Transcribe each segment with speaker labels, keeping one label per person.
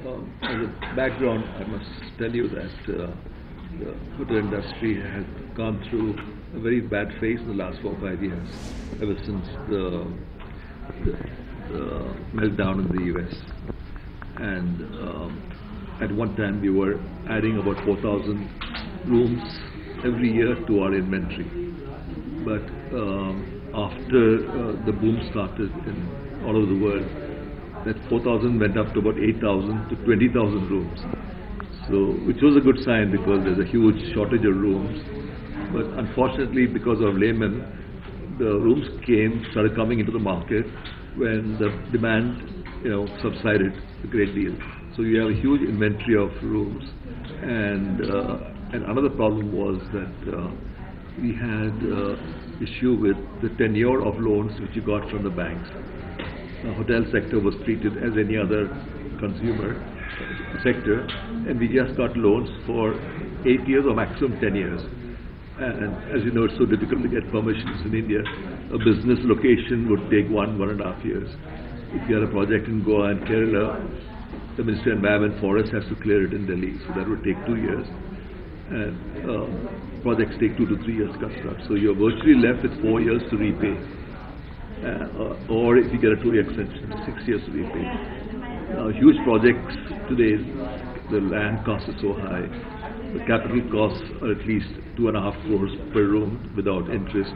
Speaker 1: As a background, I must tell you that the hotel industry has gone through a very bad phase in the last 4 or 5 years, ever since the meltdown in the US. And at one time we were adding about 4,000 rooms every year to our inventory. But after the boom started all over the world, that 4,000 went up to about 8,000 to 20,000 rooms. So, which was a good sign because there's a huge shortage of rooms. But unfortunately, because of Lehman, the rooms started coming into the market when the demand, subsided a great deal. So you have a huge inventory of rooms, and another problem was that we had issue with the tenure of loans which you got from the banks. The hotel sector was treated as any other consumer sector, and we just got loans for 8 years or maximum 10 years. And as you know, it's so difficult to get permissions in India. A business location would take 1.5 years. If you had a project in Goa and Kerala, the Ministry of Environment and Forest has to clear it in Delhi, so that would take 2 years. And projects take 2 to 3 years to construct. So you're virtually left with 4 years to repay. Or if you get a 2-year extension, 6 years to repay. Huge projects today, the land cost is so high. The capital costs are at least 2.5 crores per room without interest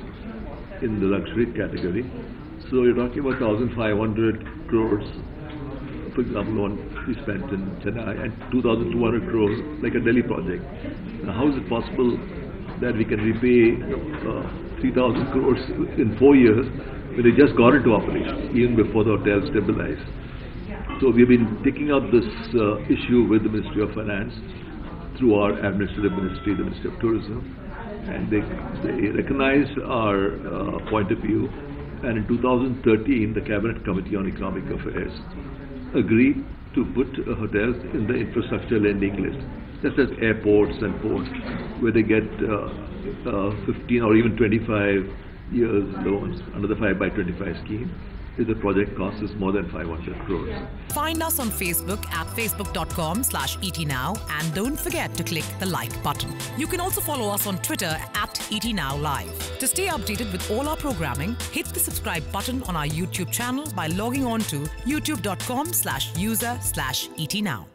Speaker 1: in the luxury category. So you're talking about 1,500 crores, for example, one we spent in Chennai, and 2,200 crores like a Delhi project. Now, how is it possible that we can repay 3,000 crores in 4 years when they just got into operations, even before the hotel stabilized? So we've been taking up this issue with the Ministry of Finance through our administrative ministry, the Ministry of Tourism, and they recognized our point of view. And in 2013, the Cabinet Committee on Economic Affairs agreed to put hotels in the infrastructure lending list, just as airports and ports, where they get 15 or even 25 years loans under the 5x25 scheme, if the project cost is more than 500 crores.
Speaker 2: Find us on Facebook at facebook.com/ETNow, and don't forget to click the like button. You can also follow us on Twitter at ETNowLive. To stay updated with all our programming, hit the subscribe button on our YouTube channel by logging on to youtube.com/user/ETNow.